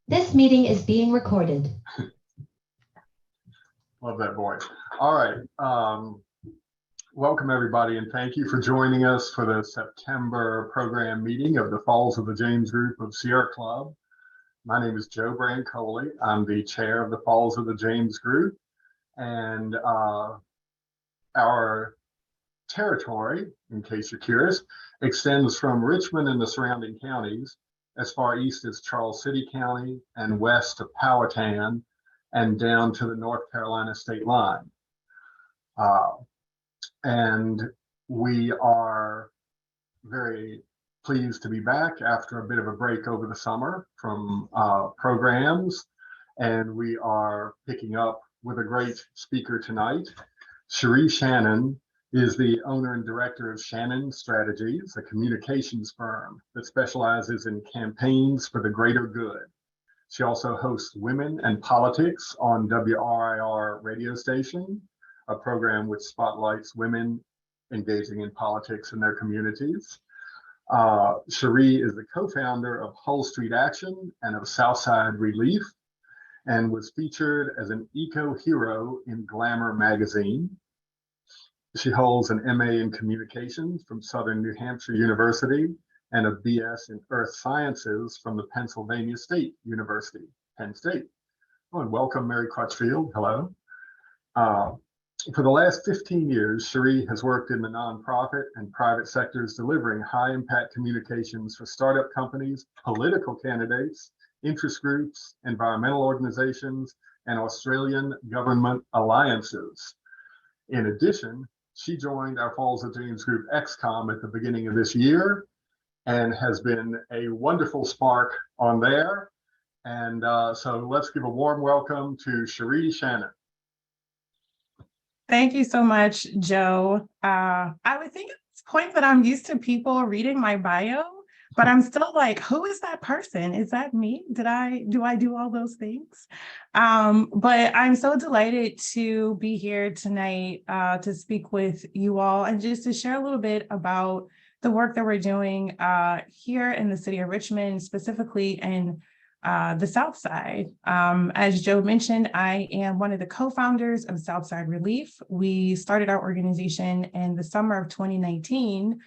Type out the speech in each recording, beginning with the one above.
This meeting is being recorded. Love that voice. All right. Welcome, everybody, and thank you for joining us for the September program meeting of the Falls of the James Group of Sierra Club. My name is Joe Brancoli. I'm the chair of the Falls of the James Group, and our territory, in case you're curious, extends from Richmond and the surrounding counties as far east as Charles City County and west to Powhatan and down to the North Carolina state line. And we are very pleased to be back after a bit of a break over the summer from programs. And we are picking up with a great speaker tonight. Cherie Shannon is the owner and director of Shannon Strategies, a communications firm that specializes in campaigns for the greater good. She also hosts Women and Politics on WRIR radio station, a program which spotlights women engaging in politics in their communities. Cherie is the co-founder of Hull Street Action and of Southside Relief, and was featured as an eco-hero in Glamour magazine. She holds an MA in Communications from Southern New Hampshire University and a BS in Earth Sciences from the Pennsylvania State University, Penn State. Oh, and welcome, Mary Crutchfield. Hello. For the last 15 years, Cherie has worked in the nonprofit and private sectors delivering high-impact communications for startup companies, political candidates, interest groups, environmental organizations, and Australian government alliances. In addition, she joined our Falls of James Group XCOM at the beginning of this year and has been a wonderful spark on there. And so let's give a warm welcome to Cherie Shannon. Thank you so much, Joe. I would think at this point that I'm used to people reading my bio, but I'm still like, who is that person? Is that me? Do I do all those things? But I'm so delighted to be here tonight to speak with you all and just to share a little bit about the work that we're doing here in the city of Richmond, specifically in the South Side. As Joe mentioned, I am one of the co-founders of Southside Relief. We started our organization in the summer of 2019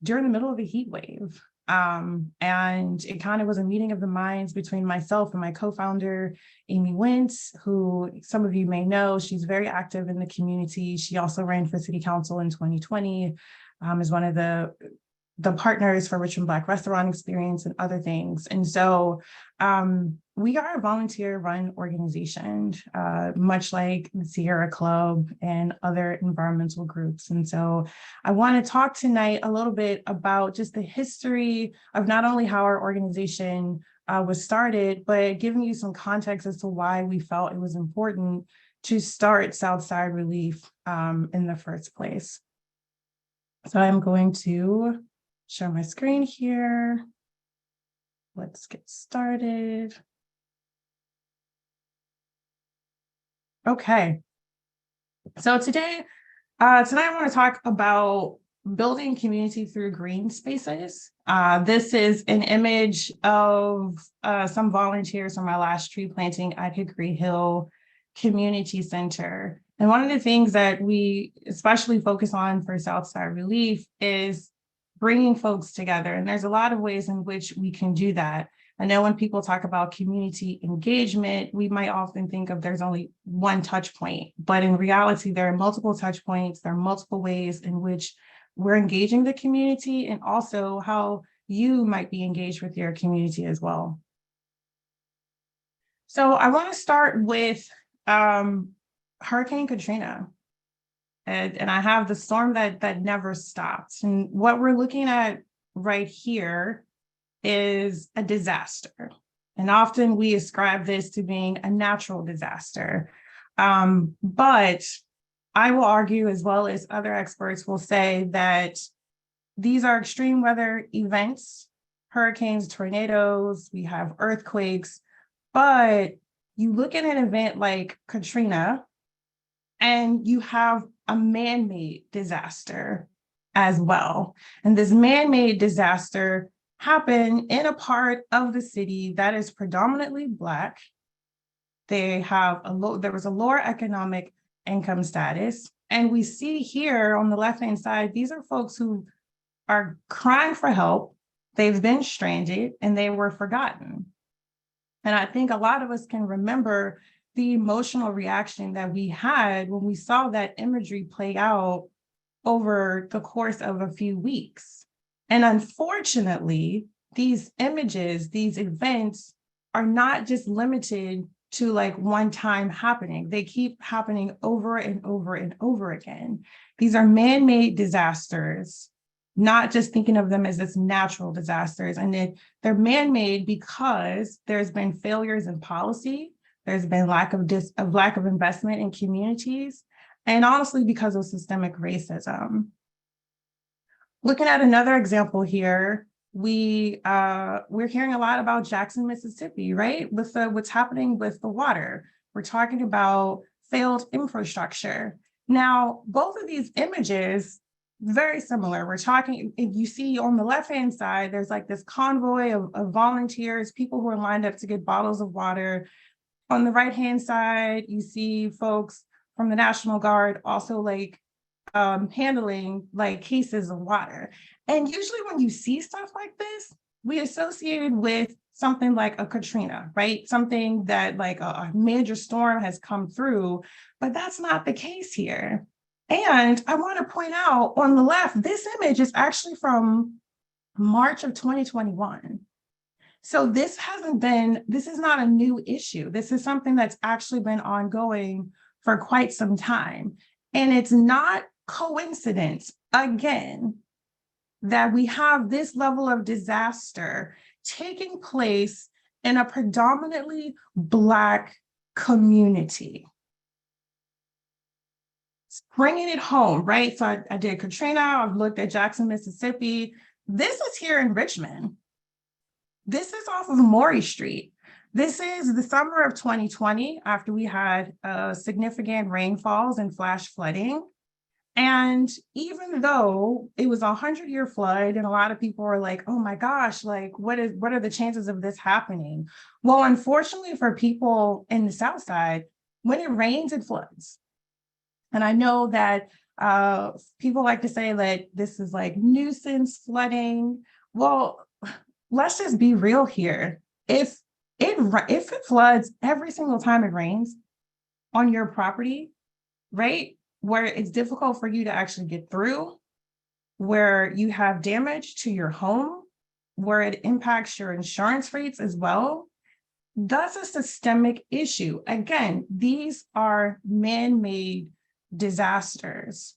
during the middle of a heat wave. And it kind of was a meeting of the minds between myself and my co-founder, Amy Wentz, who some of you may know. She's very active in the community. She also ran for city council in 2020, is one of the partners for Richmond Black Restaurant Experience and other things. And so we are a volunteer-run organization, much like the Sierra Club and other environmental groups. And so I want to talk tonight a little bit about just the history of not only how our organization was started, but giving you some context as to why we felt it was important to start Southside Relief in the first place. So I'm going to share my screen here. Let's get started. Okay. So tonight I want to talk about building community through green spaces. This is an image of some volunteers from my last tree planting at Hickory Hill Community Center. And one of the things that we especially focus on for Southside Relief is bringing folks together. And there's a lot of ways in which we can do that. I know when people talk about community engagement, we might often think of there's only one touch point, but in reality, there are multiple touch points. There are multiple ways in which we're engaging the community and also how you might be engaged with your community as well. So I want to start with Hurricane Katrina. And I have the storm that never stopped. And what we're looking at right here is a disaster. And often we ascribe this to being a natural disaster. But I will argue, as well as other experts will say, that these are extreme weather events, hurricanes, tornadoes, we have earthquakes, but you look at an event like Katrina and you have a man-made disaster as well. And this man-made disaster happen in a part of the city that is predominantly Black. They have there was a lower economic income status. And we see here on the left-hand side, these are folks who are crying for help. They've been stranded and they were forgotten. And I think a lot of us can remember the emotional reaction that we had when we saw that imagery play out over the course of a few weeks. And unfortunately, these images, these events are not just limited to like one time happening. They keep happening over and over and over again. These are man-made disasters, not just thinking of them as this natural disasters. And they're man-made because there's been failures in policy, there's been lack of investment in communities, and honestly, because of systemic racism. Looking at another example here, we're hearing a lot about Jackson, Mississippi, right? With what's happening with the water. We're talking about failed infrastructure. Now, both of these images, very similar. We're talking, you see on the left-hand side, there's like this convoy of volunteers, people who are lined up to get bottles of water. On the right-hand side, you see folks from the National Guard also like handling like cases of water. And usually when you see stuff like this, we associate it with something like a Katrina, right? Something that like a major storm has come through, but that's not the case here. And I want to point out on the left, this image is actually from March of 2021. So this is not a new issue. This is something that's actually been ongoing for quite some time. And it's not coincidence, again, that we have this level of disaster taking place in a predominantly Black community. It's bringing it home, right? So I did Katrina, I've looked at Jackson, Mississippi. This is here in Richmond. This is off of Maury Street. This is the summer of 2020, after we had significant rainfalls and flash flooding. And even though it was a 100-year flood, and a lot of people were like, oh my gosh, like what are the chances of this happening? Well, unfortunately for people in the South Side, when it rains, it floods. And I know that people like to say that this is like nuisance flooding. Well, let's just be real here. If it floods every single time it rains on your property, right, where it's difficult for you to actually get through, where you have damage to your home, where it impacts your insurance rates as well, that's a systemic issue. Again, these are man-made disasters.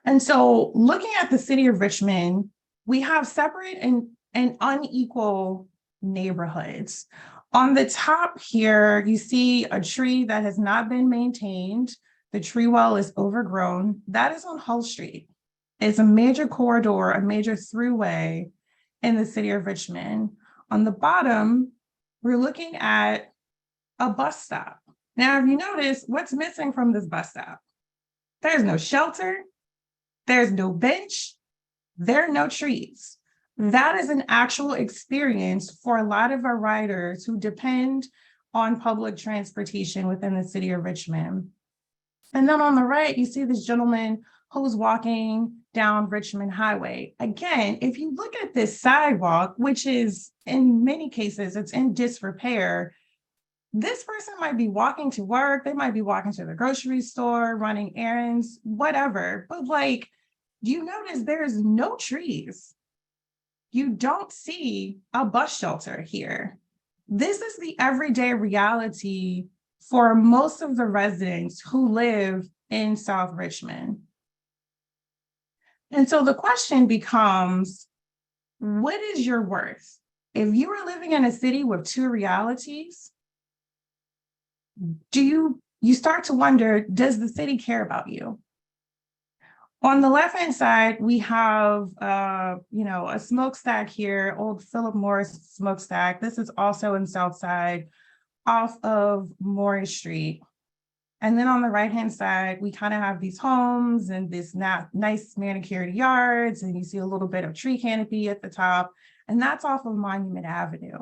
And so looking at the city of Richmond, we have separate and unequal neighborhoods. On the top here, you see a tree that has not been maintained. The tree well is overgrown. That is on Hull Street. It's a major corridor, a major throughway in the city of Richmond. On the bottom, we're looking at a bus stop. Now, if you notice, what's missing from this bus stop? There's no shelter, there's no bench, there are no trees. That is an actual experience for a lot of our riders who depend on public transportation within the city of Richmond. And then on the right, you see this gentleman who's walking down Richmond Highway. Again, if you look at this sidewalk, which is in many cases, it's in disrepair, this person might be walking to work, they might be walking to the grocery store, running errands, whatever. But like, you notice there's no trees. You don't see a bus shelter here. This is the everyday reality for most of the residents who live in South Richmond. And so the question becomes, what is your worth? If you are living in a city with two realities, you start to wonder, does the city care about you? On the left-hand side, we have a smokestack here, old Philip Morris smokestack. This is also in Southside, off of Maury Street. And then on the right-hand side, we kind of have these homes and this nice manicured yards, and you see a little bit of tree canopy at the top, and that's off of Monument Avenue.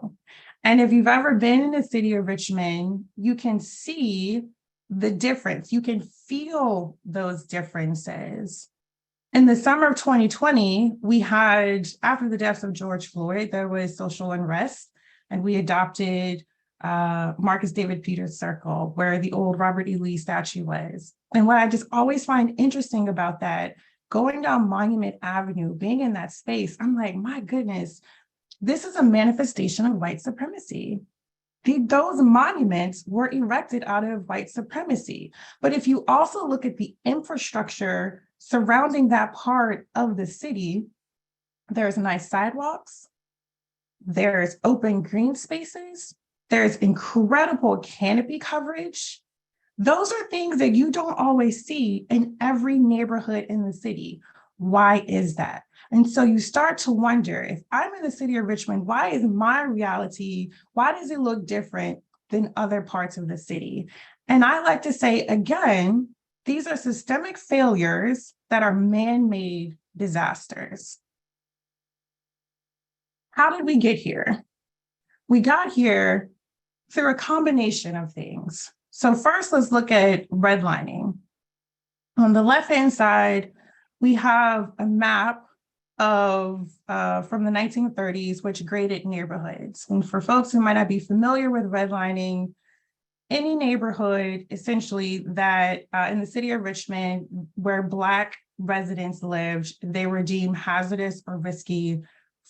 And if you've ever been in the city of Richmond, you can see the difference. You can feel those differences. In the summer of 2020, we had, after the deaths of George Floyd, there was social unrest, and we adopted Marcus David Peters Circle, where the old Robert E. Lee statue was. And what I just always find interesting about that, going down Monument Avenue, being in that space, I'm like, my goodness, this is a manifestation of white supremacy. Those monuments were erected out of white supremacy. But if you also look at the infrastructure surrounding that part of the city, there's nice sidewalks, there's open green spaces, there's incredible canopy coverage. Those are things that you don't always see in every neighborhood in the city. Why is that? And so you start to wonder, if I'm in the city of Richmond, why is my reality, why does it look different than other parts of the city? And I like to say, again, these are systemic failures that are man-made disasters. How did we get here? We got here through a combination of things. So first, let's look at redlining. On the left-hand side, we have a map of from the 1930s, which graded neighborhoods. And for folks who might not be familiar with redlining, any neighborhood essentially that in the city of Richmond where Black residents lived, they were deemed hazardous or risky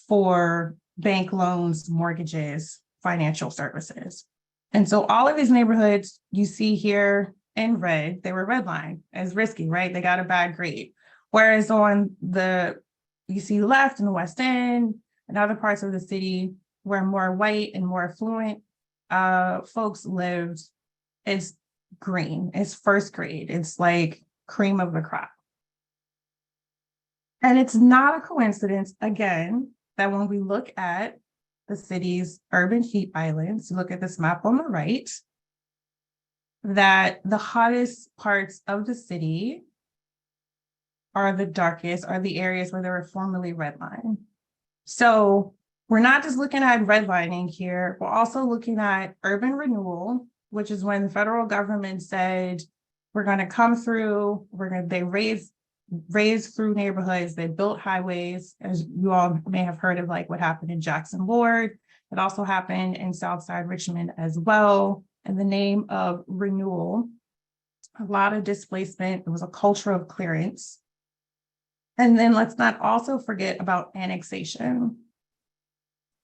for bank loans, mortgages, financial services. And so all of these neighborhoods you see here in red, they were redlined as risky, right? They got a bad grade. Whereas on you see left in the West End and other parts of the city where more white and more affluent folks lived, it's green, it's first grade, it's like cream of the crop. And it's not a coincidence, again, that when we look at the city's urban heat islands, look at this map on the right, that the hottest parts of the city are the darkest, are the areas where they were formerly redlined. So we're not just looking at redlining here, we're also looking at urban renewal, which is when the federal government said, we're going to come through, they raised through neighborhoods, they built highways, as you all may have heard of, like what happened in Jackson Ward. It also happened in Southside Richmond as well. In the name of renewal, a lot of displacement, it was a culture of clearance. And then let's not also forget about annexation.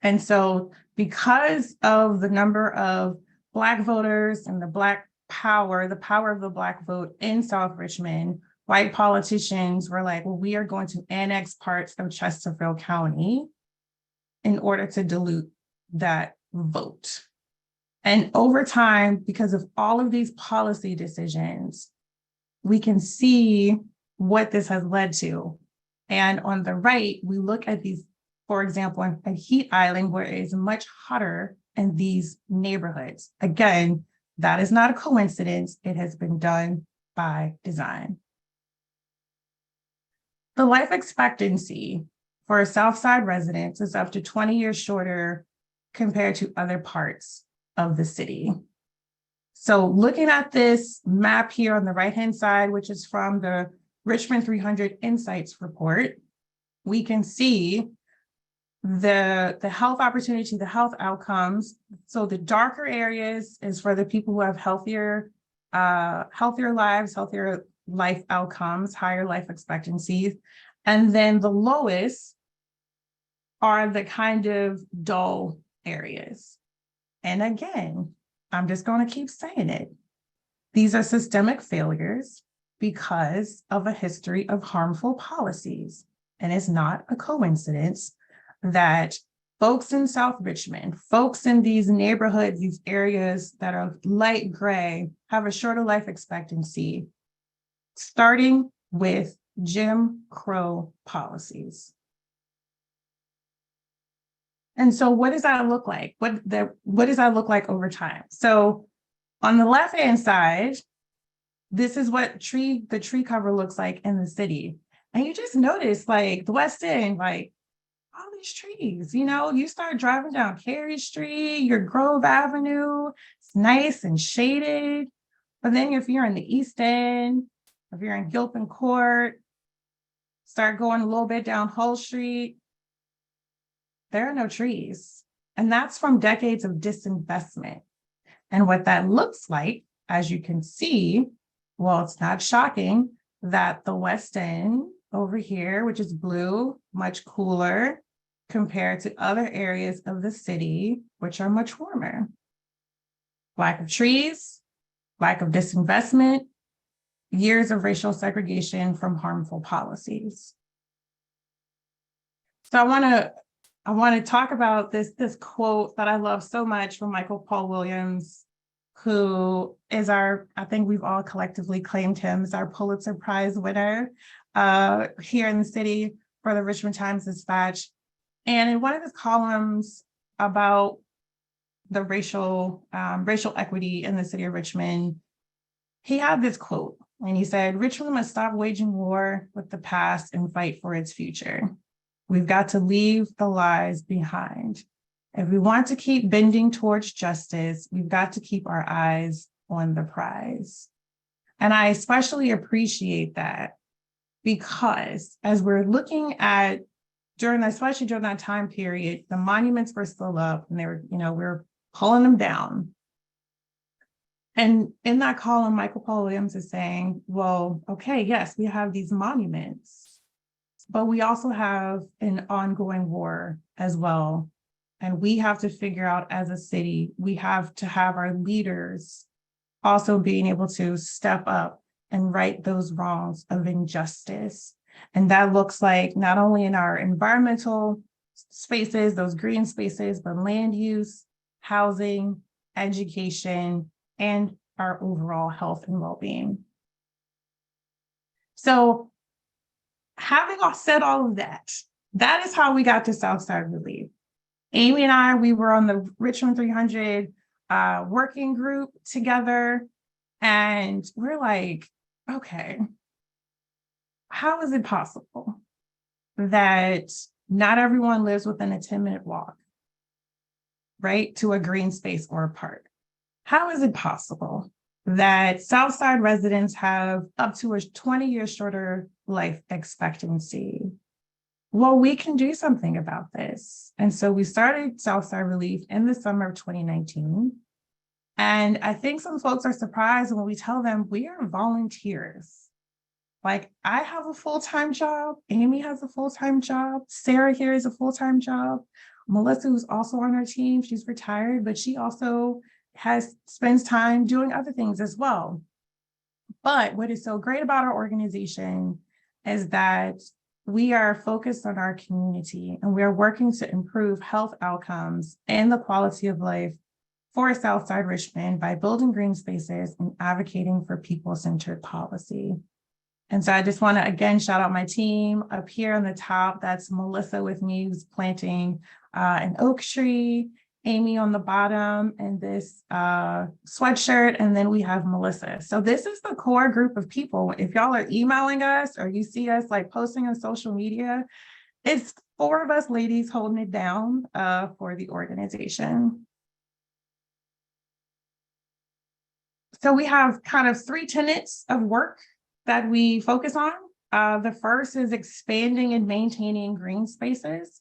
And so because of the number of Black voters and the power of the Black vote in South Richmond, white politicians were like, well, we are going to annex parts of Chesterfield County in order to dilute that vote. And over time, because of all of these policy decisions, we can see what this has led to. And on the right, we look at these, for example, a heat island where it is much hotter in these neighborhoods. Again, that is not a coincidence. It has been done by design. The life expectancy for Southside residents is up to 20 years shorter compared to other parts of the city. So looking at this map here on the right-hand side, which is from the Richmond 300 Insights report, we can see the health opportunity, the health outcomes. So the darker areas is for the people who have healthier lives, healthier life outcomes, higher life expectancies. And then the lowest are the kind of dull areas. And again, I'm just going to keep saying it. These are systemic failures because of a history of harmful policies. And it's not a coincidence that folks in South Richmond, folks in these neighborhoods, these areas that are light gray, have a shorter life expectancy, starting with Jim Crow policies. And so what does that look like? What does that look like over time? So on the left-hand side, this is what the tree cover looks like in the city. And you just notice like the West End, like all these trees, you start driving down Carey Street, your Grove Avenue, it's nice and shaded. But then if you're in the East End, if you're in Gilpin Court, start going a little bit down Hull Street, there are no trees. And that's from decades of disinvestment. And what that looks like, as you can see, well, it's not shocking that the West End over here, which is blue, much cooler compared to other areas of the city, which are much warmer. Lack of trees, lack of disinvestment, years of racial segregation from harmful policies. So I want to talk about this quote that I love so much from Michael Paul Williams, who is I think we've all collectively claimed him as our Pulitzer Prize winner here in the city for the Richmond Times-Dispatch. And in one of his columns about the racial equity in the city of Richmond, he had this quote, and he said, "Richmond must stop waging war with the past and fight for its future. We've got to leave the lies behind. If we want to keep bending towards justice, we've got to keep our eyes on the prize." And I especially appreciate that because as we're looking at especially during that time period, the monuments were still up and they were, we were pulling them down. And in that column, Michael Paul Williams is saying, well, okay, yes, we have these monuments, but we also have an ongoing war as well. And we have to figure out as a city, we have to have our leaders also being able to step up and right those wrongs of injustice. And that looks like not only in our environmental spaces, those green spaces, but land use, housing, education, and our overall health and well-being. So having said all of that, that is how we got to Southside Relief. Amy and I, we were on the Richmond 300 working group together, and we're like, okay, how is it possible that not everyone lives within a 10-minute walk, right, to a green space or a park? How is it possible that Southside residents have up to a 20-year shorter life expectancy? Well, we can do something about this. And so we started Southside Relief in the summer of 2019. And I think some folks are surprised when we tell them we are volunteers. Like, I have a full-time job, Amy has a full-time job, Sarah here is a full-time job, Melissa, who's also on our team, she's retired, but she also spends time doing other things as well. But what is so great about our organization is that we are focused on our community and we are working to improve health outcomes and the quality of life for Southside Richmond by building green spaces and advocating for people-centered policy. And so I just want to, again, shout out my team up here on the top. That's Melissa with me, who's planting an oak tree, Amy on the bottom, and this sweatshirt, and then we have Melissa. So this is the core group of people. If y'all are emailing us or you see us like posting on social media, it's 4 of us ladies holding it down for the organization. So we have kind of 3 tenets of work that we focus on. The first is expanding and maintaining green spaces.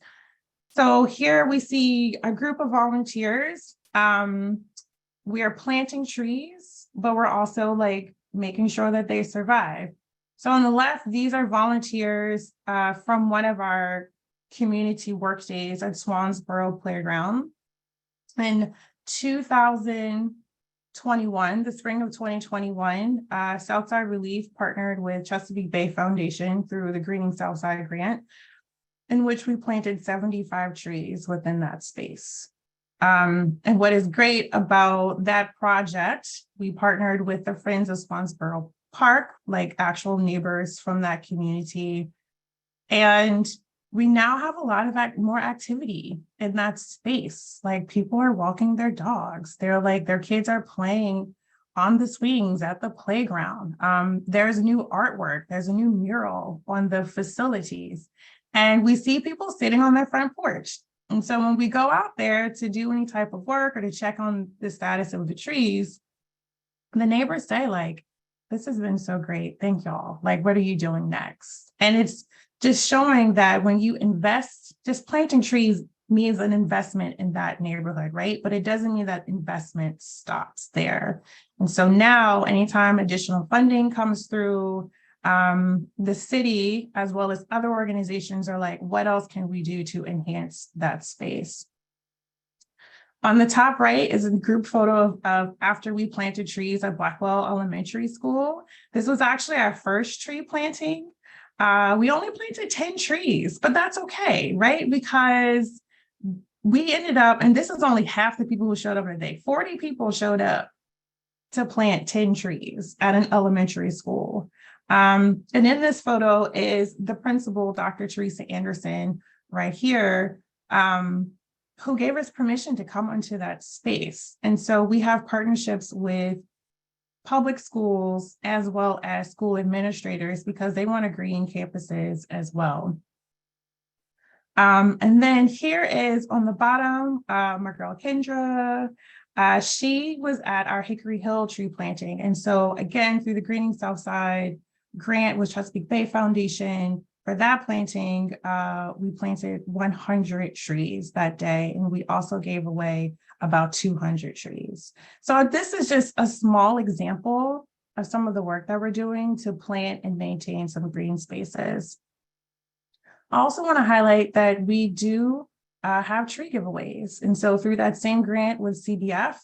So here we see a group of volunteers. We are planting trees, but we're also like making sure that they survive. So on the left, these are volunteers from one of our community work days at Swansboro Playground. In 2021, the spring of 2021, Southside Relief partnered with Chesapeake Bay Foundation through the Greening Southside grant, in which we planted 75 trees within that space. And what is great about that project, we partnered with the Friends of Swansboro Park, like actual neighbors from that community. And we now have a lot of more activity in that space. Like, people are walking their dogs. They're like, their kids are playing on the swings at the playground. There's new artwork, there's a new mural on the facilities, and we see people sitting on their front porch. And so when we go out there to do any type of work or to check on the status of the trees, the neighbors say, like, this has been so great. Thank y'all. Like, what are you doing next? And it's just showing that when you invest, just planting trees means an investment in that neighborhood, right? But it doesn't mean that investment stops there. And so now, anytime additional funding comes through, the city, as well as other organizations, are like, what else can we do to enhance that space? On the top right is a group photo of after we planted trees at Blackwell Elementary School. This was actually our first tree planting. We only planted 10 trees, but that's okay, right? Because we ended up, and this is only half the people who showed up today, 40 people showed up to plant 10 trees at an elementary school. And in this photo is the principal, Dr. Teresa Anderson, right here, who gave us permission to come into that space. And so we have partnerships with public schools as well as school administrators because they want to green campuses as well. And then here is on the bottom, my girl Kendra. She was at our Hickory Hill tree planting. And so again, through the Greening Southside grant with Chesapeake Bay Foundation, for that planting, we planted 100 trees that day, and we also gave away about 200 trees. So this is just a small example of some of the work that we're doing to plant and maintain some green spaces. I also want to highlight that we do have tree giveaways. And so through that same grant with CDF,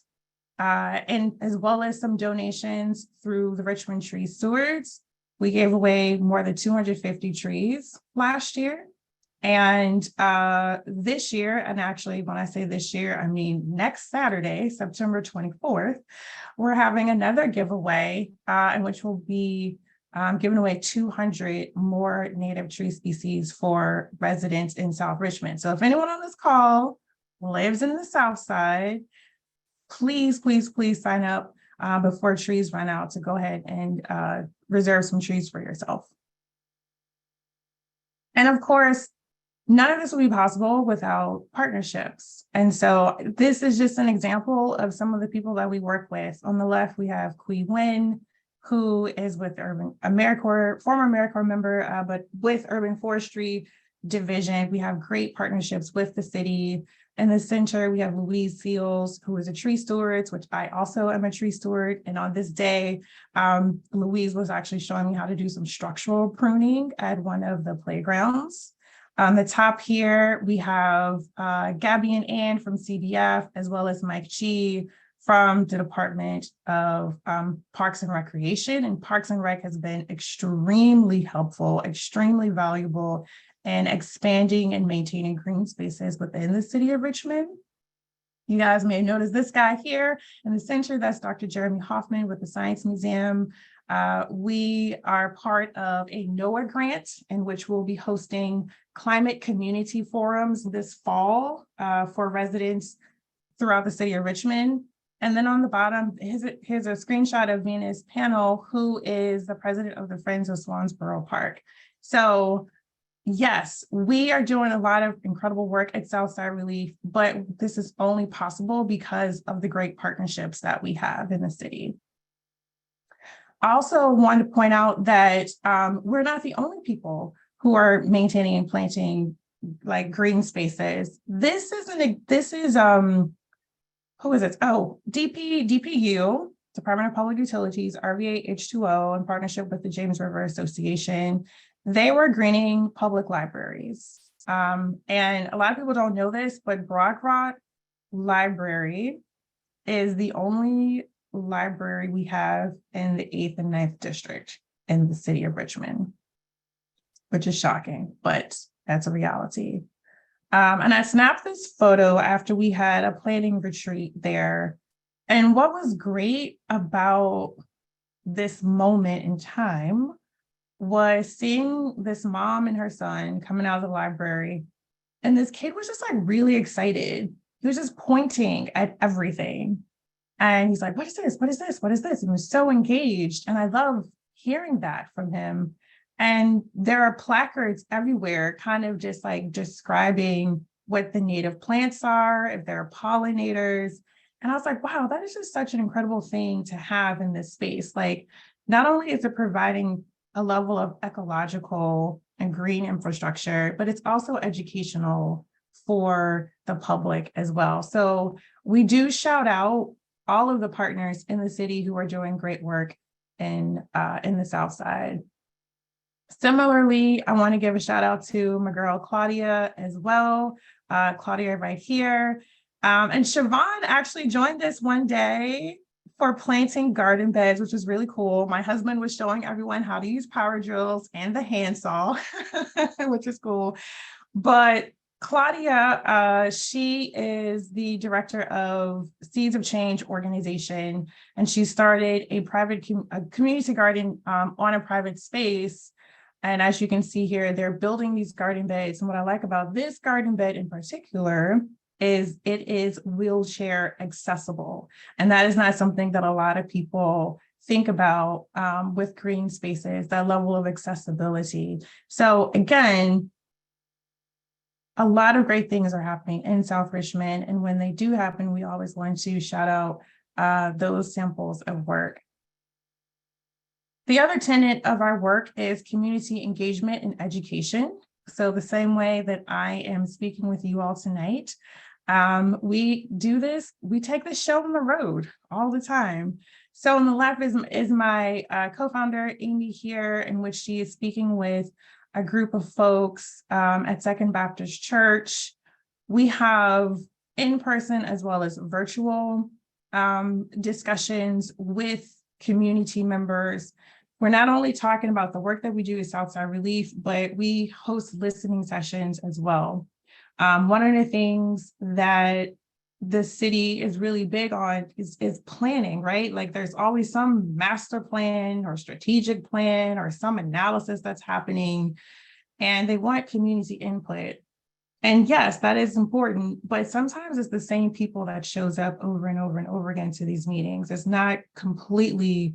and as well as some donations through the Richmond Tree Stewards, we gave away more than 250 trees last year. And this year, and actually when I say this year, I mean next Saturday, September 24th, we're having another giveaway in which we'll be giving away 200 more native tree species for residents in South Richmond. So if anyone on this call lives in the South Side, please, please, please sign up before trees run out to go ahead and reserve some trees for yourself. And of course, none of this would be possible without partnerships. And so this is just an example of some of the people that we work with. On the left, we have Kui Win, who is with Urban AmeriCorps, former AmeriCorps member, but with Urban Forestry Division. We have great partnerships with the city. In the center, we have Louise Seals, who is a tree steward, which I also am a tree steward. And on this day, Louise was actually showing me how to do some structural pruning at one of the playgrounds. On the top here, we have Gabby and Ann from CDF, as well as Mike G from the Department of Parks and Recreation. And Parks and Rec has been extremely helpful, extremely valuable in expanding and maintaining green spaces within the city of Richmond. You guys may notice this guy here in the center, that's Dr. Jeremy Hoffman with the Science Museum. We are part of a NOAA grant in which we'll be hosting climate community forums this fall for residents throughout the city of Richmond. And then on the bottom, here's a screenshot of Venus Panel, who is the president of the Friends of Swansboro Park. So yes, we are doing a lot of incredible work at Southside Relief, but this is only possible because of the great partnerships that we have in the city. I also want to point out that we're not the only people who are maintaining and planting like green spaces. This is who is it? Oh, DPU, Department of Public Utilities, RVA H2O, in partnership with the James River Association. They were greening public libraries. And a lot of people don't know this, but Broadrock Library is the only library we have in the 8th and 9th district in the city of Richmond, which is shocking, but that's a reality. And I snapped this photo after we had a planning retreat there. And what was great about this moment in time was seeing this mom and her son coming out of the library. And this kid was just like really excited. He was just pointing at everything. And he's like, what is this? What is this? What is this? And he was so engaged. And I love hearing that from him. And there are placards everywhere, kind of just like describing what the native plants are, if they're pollinators. And I was like, wow, that is just such an incredible thing to have in this space. Like, not only is it providing a level of ecological and green infrastructure, but it's also educational for the public as well. So we do shout out all of the partners in the city who are doing great work in the South Side. Similarly, I want to give a shout out to my girl Claudia as well. Claudia right here. And Siobhan actually joined us one day for planting garden beds, which was really cool. My husband was showing everyone how to use power drills and the handsaw, which is cool. But Claudia, she is the director of Seeds of Change organization, and she started a private community garden on a private space. And as you can see here, they're building these garden beds. And what I like about this garden bed in particular is it is wheelchair accessible. And that is not something that a lot of people think about with green spaces, that level of accessibility. So again, a lot of great things are happening in South Richmond. And when they do happen, we always want to shout out those samples of work. The other tenet of our work is community engagement and education. So the same way that I am speaking with you all tonight, we do this, we take this show on the road all the time. So on the left is my co-founder, Amy here, in which she is speaking with a group of folks at Second Baptist Church. We have in-person as well as virtual discussions with community members. We're not only talking about the work that we do at Southside Relief, but we host listening sessions as well. One of the things that the city is really big on is planning, right? Like there's always some master plan or strategic plan or some analysis that's happening, and they want community input. And yes, that is important, but sometimes it's the same people that shows up over and over and over again to these meetings. It's not completely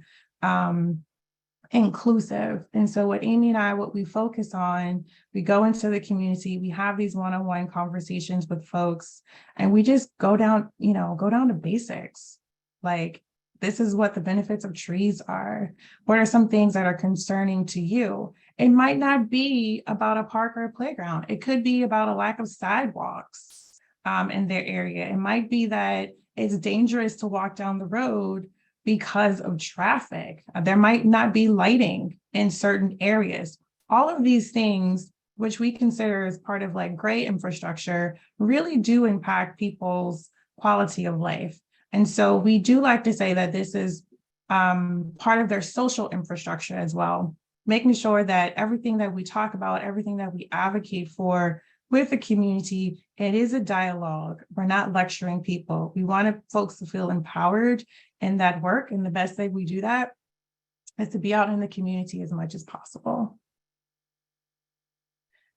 inclusive. And so what Amy and I, what we focus on, we go into the community, we have these one-on-one conversations with folks, and we just go down to basics. Like, this is what the benefits of trees are. What are some things that are concerning to you? It might not be about a park or a playground. It could be about a lack of sidewalks in their area. It might be that it's dangerous to walk down the road because of traffic. There might not be lighting in certain areas. All of these things, which we consider as part of like gray infrastructure, really do impact people's quality of life. And so we do like to say that this is part of their social infrastructure as well, making sure that everything that we talk about, everything that we advocate for with the community, it is a dialogue. We're not lecturing people. We want folks to feel empowered in that work. And the best way we do that is to be out in the community as much as possible.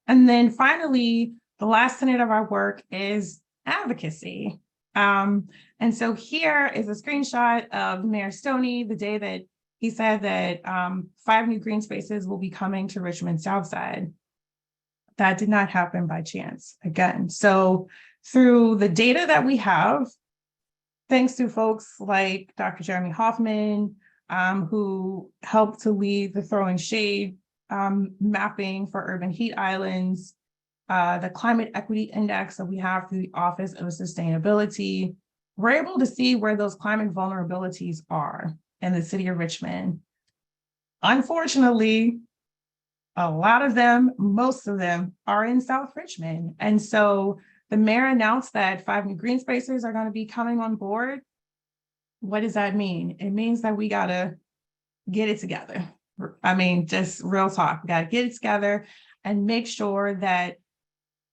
And then finally, the last tenet of our work is advocacy. And so here is a screenshot of Mayor Stoney, the day that he said that 5 new green spaces will be coming to Richmond Southside. That did not happen by chance again. So through the data that we have, thanks to folks like Dr. Jeremy Hoffman, who helped to lead the Throwing Shade mapping for urban heat islands, the Climate Equity Index that we have through the Office of Sustainability, we're able to see where those climate vulnerabilities are in the city of Richmond. Unfortunately, a lot of them, most of them are in South Richmond. And so the mayor announced that 5 new green spaces are going to be coming on board. What does that mean? It means that we got to get it together. I mean, just real talk, we got to get it together and make sure that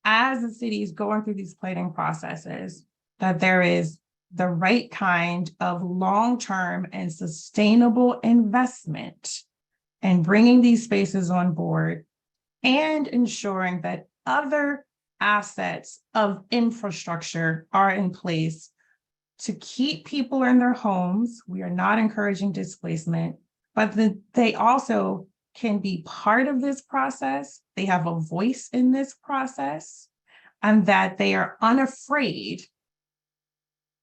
as the city is going through these planning processes, that there is the right kind of long-term and sustainable investment in bringing these spaces on board and ensuring that other assets of infrastructure are in place to keep people in their homes. We are not encouraging displacement, but they also can be part of this process. They have a voice in this process, and that they are unafraid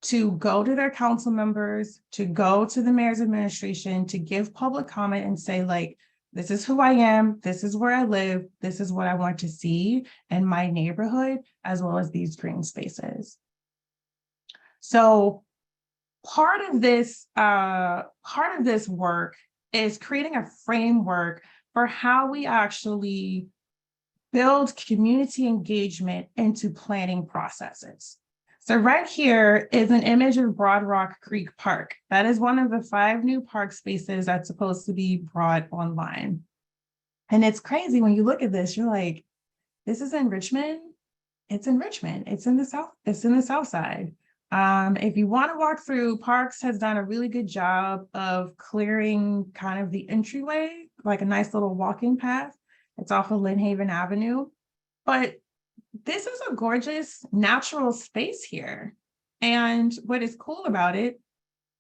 to go to their council members, to go to the mayor's administration, to give public comment and say, like, this is who I am, this is where I live, this is what I want to see in my neighborhood, as well as these green spaces. So part of this work is creating a framework for how we actually build community engagement into planning processes. So right here is an image of Broad Rock Creek Park. That is one of the 5 new park spaces that's supposed to be brought online. And it's crazy when you look at this, you're like, this is in Richmond. It's in Richmond. It's in the South. It's in the South Side. If you want to walk through, Parks has done a really good job of clearing kind of the entryway, like a nice little walking path. It's off of Lynn Haven Avenue. But this is a gorgeous natural space here. And what is cool about it,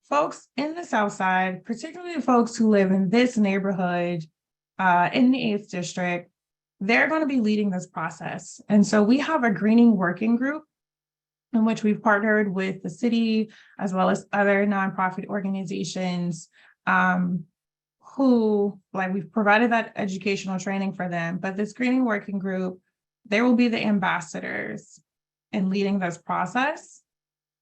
folks in the South Side, particularly the folks who live in this neighborhood in the 8th district, they're going to be leading this process. And so we have a greening working group in which we've partnered with the city as well as other nonprofit organizations who, like, we've provided that educational training for them. But this greening working group, they will be the ambassadors in leading this process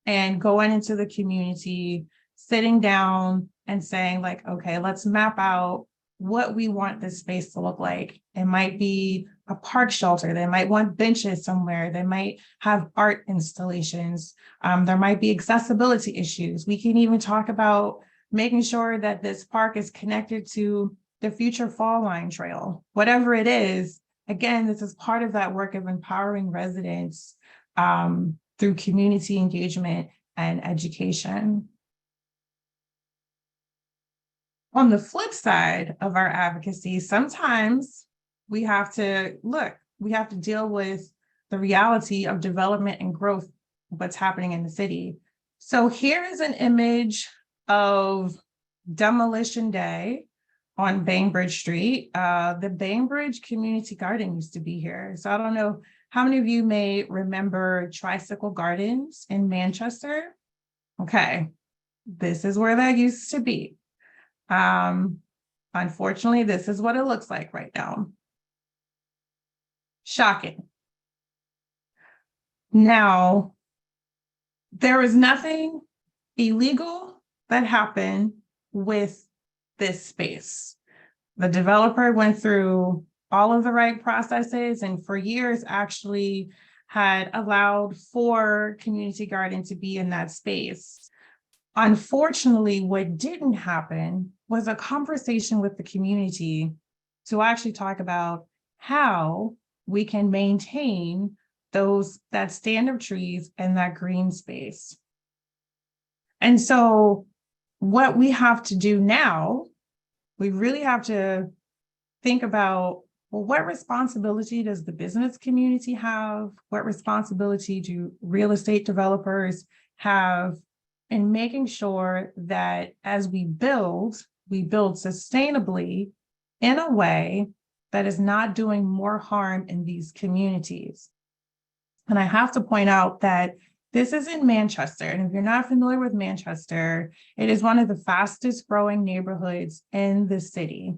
and going into the community, sitting down and saying, like, okay, let's map out what we want this space to look like. It might be a park shelter. They might want benches somewhere. They might have art installations. There might be accessibility issues. We can even talk about making sure that this park is connected to the future Fall Line Trail, whatever it is. Again, this is part of that work of empowering residents through community engagement and education. On the flip side of our advocacy, sometimes we have to deal with the reality of development and growth, what's happening in the city. So here is an image of Demolition Day on Bainbridge Street. The Bainbridge Community Garden used to be here. So I don't know how many of you may remember Tricycle Gardens in Manchester. Okay, this is where that used to be. Unfortunately, this is what it looks like right now. Shocking. Now, there is nothing illegal that happened with this space. The developer went through all of the right processes and for years actually had allowed for community garden to be in that space. Unfortunately, what didn't happen was a conversation with the community to actually talk about how we can maintain that stand of trees and that green space. And so what we have to do now, we really have to think about, well, what responsibility does the business community have? What responsibility do real estate developers have in making sure that as we build sustainably in a way that is not doing more harm in these communities? And I have to point out that this is in Manchester. And if you're not familiar with Manchester, it is one of the fastest growing neighborhoods in the city.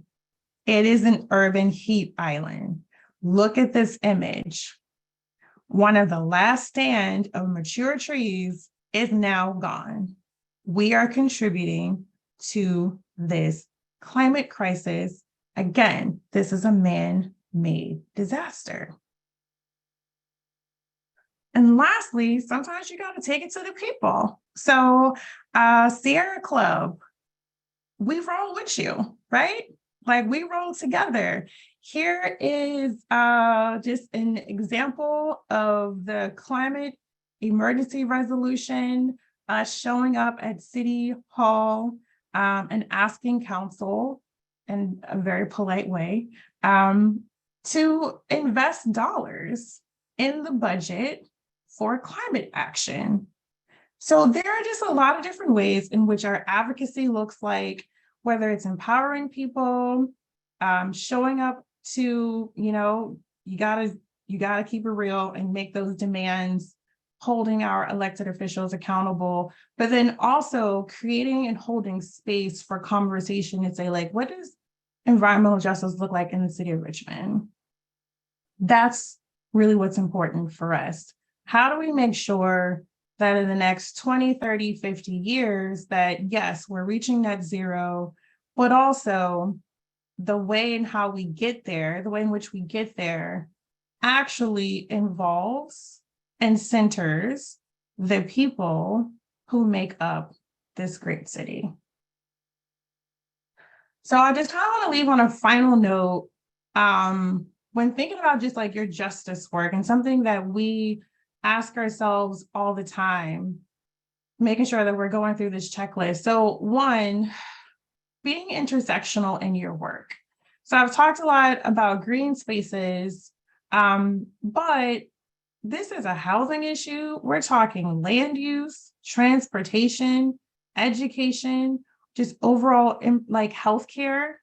It is an urban heat island. Look at this image. One of the last stand of mature trees is now gone. We are contributing to this climate crisis. Again, this is a man-made disaster. And lastly, sometimes you got to take it to the people. So Sierra Club, we roll with you, right? Like, we roll together. Here is just an example of the climate emergency resolution showing up at City Hall and asking council in a very polite way to invest dollars in the budget for climate action. So there are just a lot of different ways in which our advocacy looks like, whether it's empowering people, showing up to, you gotta keep it real and make those demands, holding our elected officials accountable, but then also creating and holding space for conversation and say, like, what does environmental justice look like in the city of Richmond? That's really what's important for us. How do we make sure that in the next 20, 30, 50 years that yes, we're reaching net zero, but also the way in how we get there, the way in which we get there actually involves and centers the people who make up this great city. So I just kind of want to leave on a final note. When thinking about just like your justice work and something that we ask ourselves all the time, making sure that we're going through this checklist. So one, being intersectional in your work. So I've talked a lot about green spaces, but this is a housing issue. We're talking land use, transportation, education, just overall like healthcare.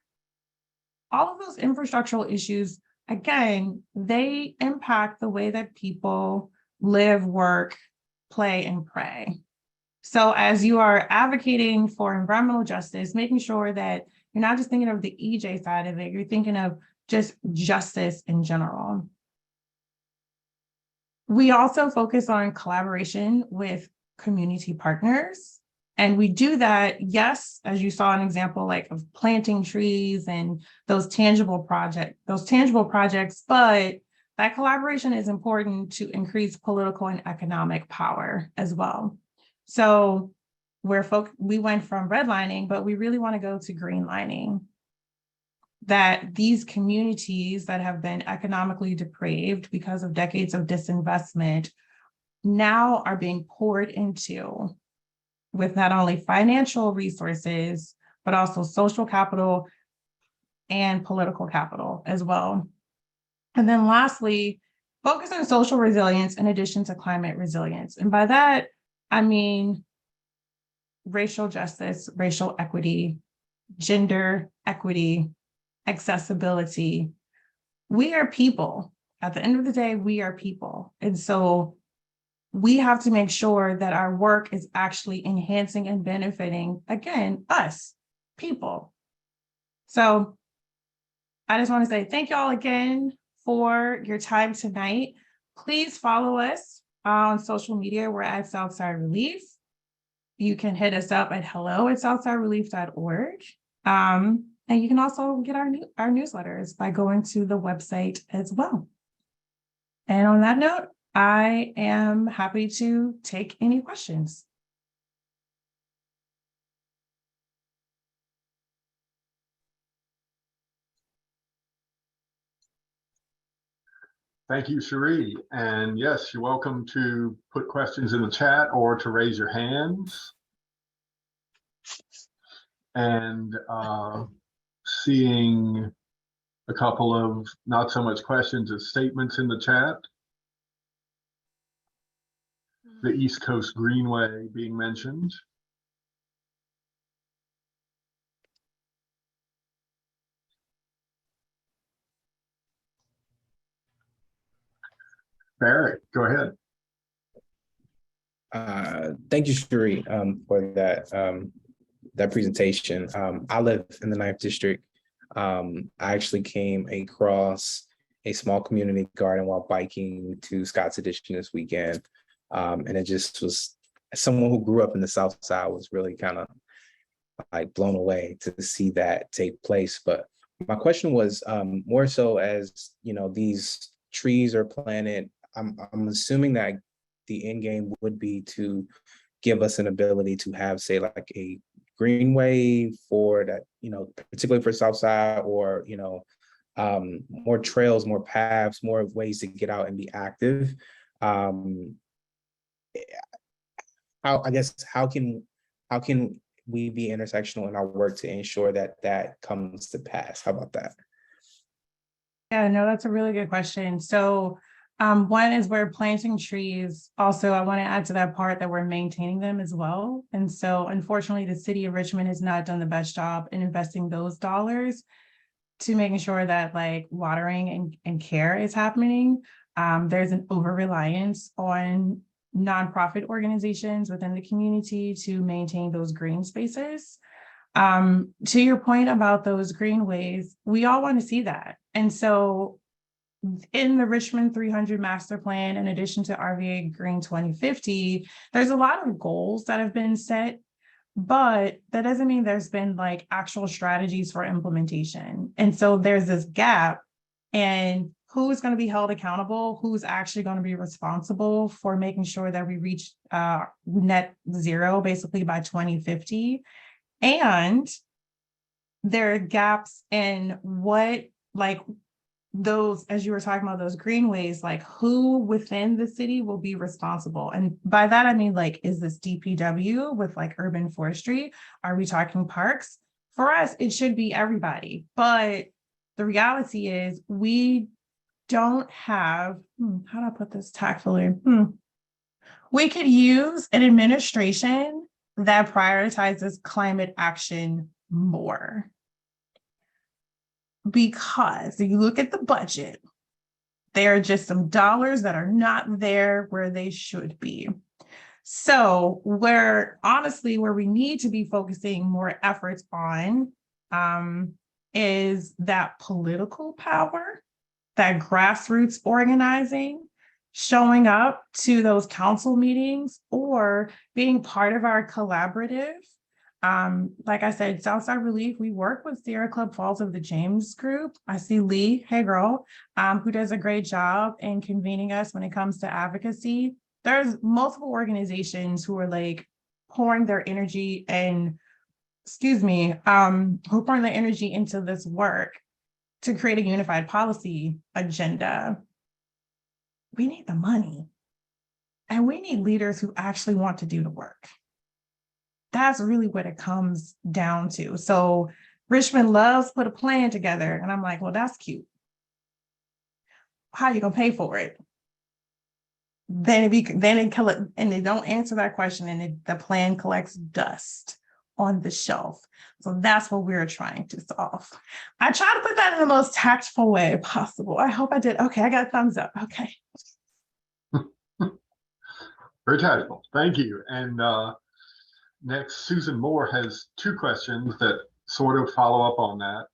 All of those infrastructural issues, again, they impact the way that people live, work, play, and pray. So as you are advocating for environmental justice, making sure that you're not just thinking of the EJ side of it, you're thinking of just justice in general. We also focus on collaboration with community partners. And we do that, yes, as you saw an example like of planting trees and those tangible projects, but that collaboration is important to increase political and economic power as well. So we went from redlining, but we really want to go to greenlining. That these communities that have been economically depraved because of decades of disinvestment now are being poured into with not only financial resources, but also social capital and political capital as well. And then lastly, focus on social resilience in addition to climate resilience. And by that, I mean racial justice, racial equity, gender equity, accessibility. We are people. At the end of the day, we are people. And so we have to make sure that our work is actually enhancing and benefiting, again, us, people. So I just want to say thank you all again for your time tonight. Please follow us on social media. We're at Southside Relief. You can hit us up at hello@southsiderelief.org. And you can also get our newsletters by going to the website as well. And on that note, I am happy to take any questions. Thank you, Cherie. And yes, you're welcome to put questions in the chat or to raise your hands. And seeing a couple of not so much questions as statements in the chat. The East Coast Greenway being mentioned. Barrett, go ahead. Thank you, Cherie, for that presentation. I live in the 9th District. I actually came across a small community garden while biking to Scott's Addition this weekend. And it just was, as someone who grew up in the South Side, was really kind of like blown away to see that take place. But my question was more so as, these trees are planted, I'm assuming that the end game would be to give us an ability to have, say, like a greenway for that, particularly for Southside, or, more trails, more paths, more ways to get out and be active. How can we be intersectional in our work to ensure that comes to pass? How about that? Yeah, no, that's a really good question. So One is we're planting trees. Also, I want to add to that part that we're maintaining them as well. And so unfortunately, the city of Richmond has not done the best job in investing those dollars to making sure that like watering and care is happening. There's an over-reliance on nonprofit organizations within the community to maintain those green spaces. To your point about those greenways, we all want to see that. And so in the Richmond 300 master plan, in addition to RVA Green 2050, there's a lot of goals that have been set, but that doesn't mean there's been like actual strategies for implementation. And so there's this gap, and who's going to be held accountable? Who's actually going to be responsible for making sure that we reach net zero basically by 2050? And there are gaps in what, like, those, as you were talking about those greenways, like who within the city will be responsible? And by that, I mean, like, is this DPW with like urban forestry? Are we talking parks? For us, it should be everybody. But the reality is we don't have, how do I put this tactfully? We could use an administration that prioritizes climate action more. Because if you look at the budget, there are just some dollars that are not there where they should be. So where we need to be focusing more efforts on is that political power, that grassroots organizing, showing up to those council meetings or being part of our collaborative. Like I said, Southside Relief, we work with Sierra Club Falls of the James group. I see Lee, hey girl, who does a great job in convening us when it comes to advocacy. There's multiple organizations who are like pouring their energy and, who are pouring their energy into this work to create a unified policy agenda. We need the money, and we need leaders who actually want to do the work. That's really what it comes down to. So Richmond loves to put a plan together. And I'm like, well, that's cute. How are you going to pay for it? Then they don't answer that question, and the plan collects dust on the shelf. So that's what we're trying to solve. I try to put that in the most tactful way possible. I hope I did. Okay, I got a thumbs up. Okay. Very tactful. Thank you. And next, Susan Moore has two questions that sort of follow up on that.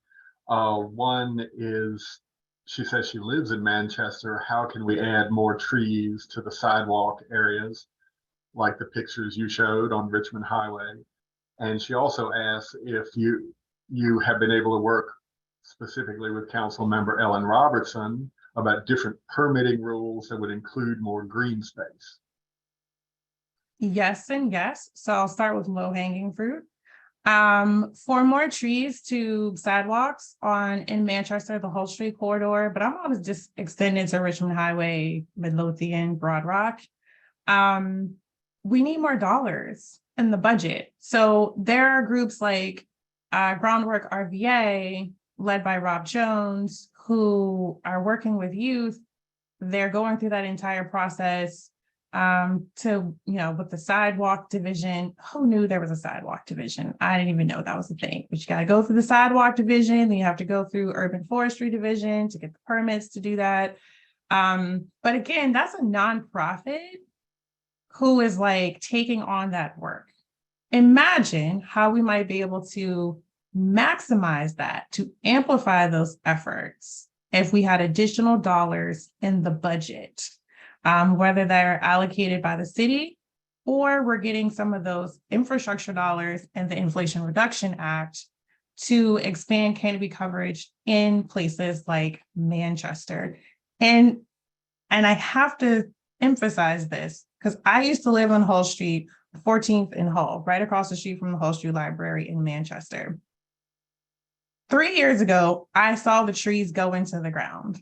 One is, she says she lives in Manchester. How can we add more trees to the sidewalk areas, like the pictures you showed on Richmond Highway? And she also asks if you have been able to work specifically with Council Member Ellen Robertson about different permitting rules that would include more green space. Yes and yes. So I'll start with low-hanging fruit. For more trees to sidewalks in Manchester, the Hull Street corridor, but I'm always just extending to Richmond Highway, Midlothian, Broad Rock. We need more dollars in the budget. So there are groups like Groundwork RVA, led by Rob Jones, who are working with youth. They're going through that entire process with the sidewalk division. Who knew there was a sidewalk division? I didn't even know that was a thing, but you got to go through the sidewalk division, then you have to go through urban forestry division to get the permits to do that. But again, that's a nonprofit who is like taking on that work. Imagine how we might be able to maximize that, to amplify those efforts if we had additional dollars in the budget. Whether they're allocated by the city or we're getting some of those infrastructure dollars and the Inflation Reduction Act to expand canopy coverage in places like Manchester. And I have to emphasize this because I used to live on Hull Street, 14th and Hull, right across the street from the Hull Street Library in Manchester. 3 years ago, I saw the trees go into the ground.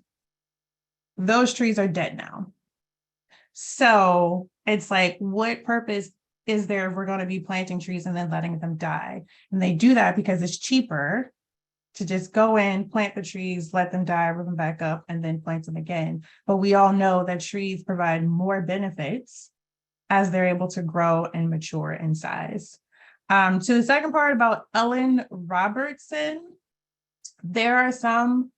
Those trees are dead now. So it's like, what purpose is there if we're going to be planting trees and then letting them die? And they do that because it's cheaper to just go in, plant the trees, let them die, rip them back up, and then plant them again. But we all know that trees provide more benefits as they're able to grow and mature in size. To the second part about Ellen Robertson, there are some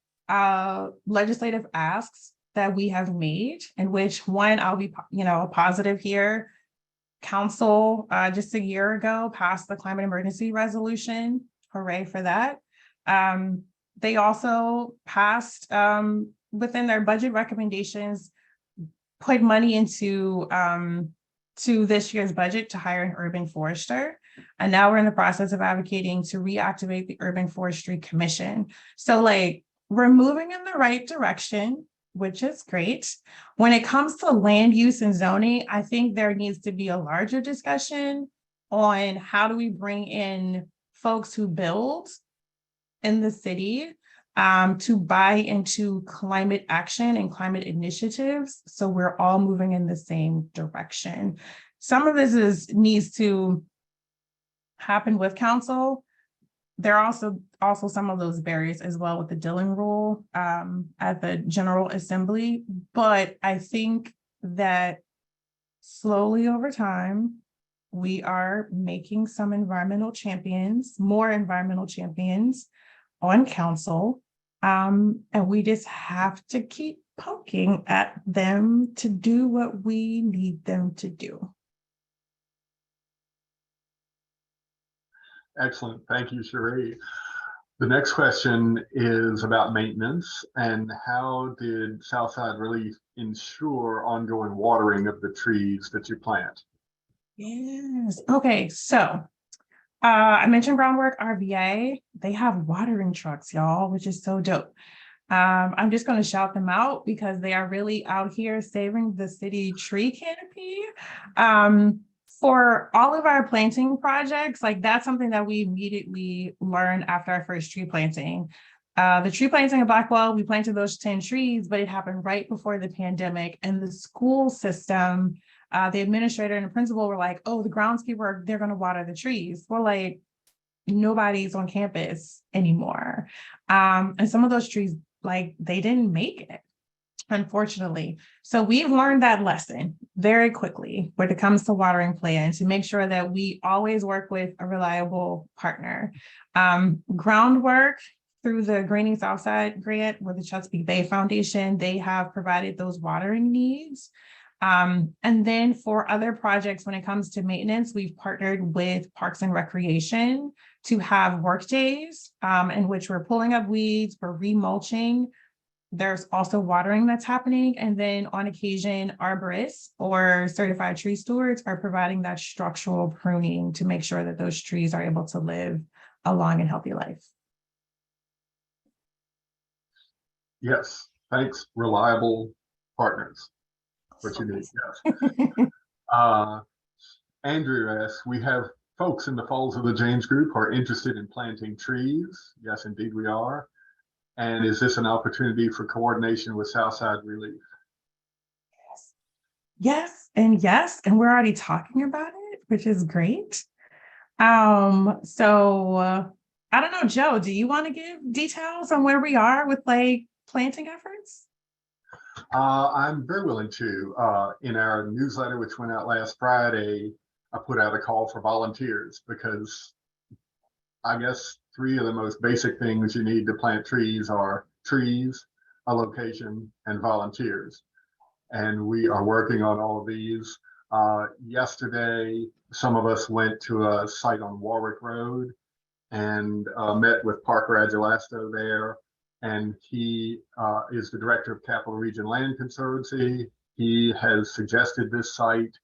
legislative asks that we have made, in which one, I'll be, a positive here. Council just a year ago passed the climate emergency resolution. Hooray for that. They also passed within their budget recommendations, put money into to this year's budget to hire an urban forester. And now we're in the process of advocating to reactivate the Urban Forestry Commission. So like we're moving in the right direction, which is great. When it comes to land use and zoning, I think there needs to be a larger discussion on how do we bring in folks who build in the city to buy into climate action and climate initiatives. So we're all moving in the same direction. Some of this needs to happen with council. There are also some of those barriers as well with the Dillon rule at the General Assembly. But I think that slowly over time, we are making some more environmental champions on council. And we just have to keep poking at them to do what we need them to do. Excellent. Thank you, Cherie. The next question is about maintenance and how did Southside Relief ensure ongoing watering of the trees that you plant? Yes. Okay. So I mentioned Groundwork RVA. They have watering trucks, y'all, which is so dope. I'm just going to shout them out because they are really out here saving the city tree canopy. For all of our planting projects, like that's something that we immediately learned after our first tree planting. The tree planting in Blackwell, we planted those 10 trees, but it happened right before the pandemic, and the school system, the administrator and the principal were like, oh, the groundskeeper, they're going to water the trees. We're like, nobody's on campus anymore. And some of those trees, like they didn't make it, unfortunately. So we've learned that lesson very quickly when it comes to watering plans to make sure that we always work with a reliable partner. Groundwork through the Greening Southside grant with the Chesapeake Bay Foundation, they have provided those watering needs. And then for other projects, when it comes to maintenance, we've partnered with Parks and Recreation to have work days in which we're pulling up weeds, we're remulching. There's also watering that's happening. And then on occasion, arborists or certified tree stewards are providing that structural pruning to make sure that those trees are able to live a long and healthy life. Yes, thanks, reliable partners. What you need, yes. Andrew asks, we have folks in the Falls of the James group who are interested in planting trees. Yes, indeed we are. And is this an opportunity for coordination with Southside Relief? Yes, and we're already talking about it, which is great. So I don't know, Joe, do you want to give details on where we are with like planting efforts? I'm very willing to. In our newsletter, which went out last Friday, I put out a call for volunteers because I guess 3 of the most basic things you need to plant trees are trees, a location, and volunteers. And we are working on all of these. Yesterday, some of us went to a site on Warwick Road and met with Parker Agelasto there. And he is the director of Capital Region Land Conservancy. He has suggested this site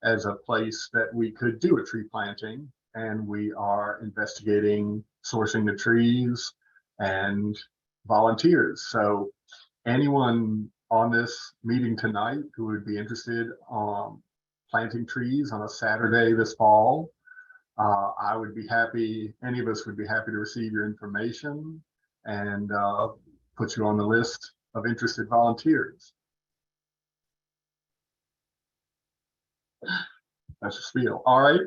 as a place that we could do a tree planting, and we are investigating sourcing the trees and volunteers. So anyone on this meeting tonight who would be interested planting trees on a Saturday this fall, I would be happy, any of us would be happy to receive your information and put you on the list of interested volunteers. That's a spiel. All right.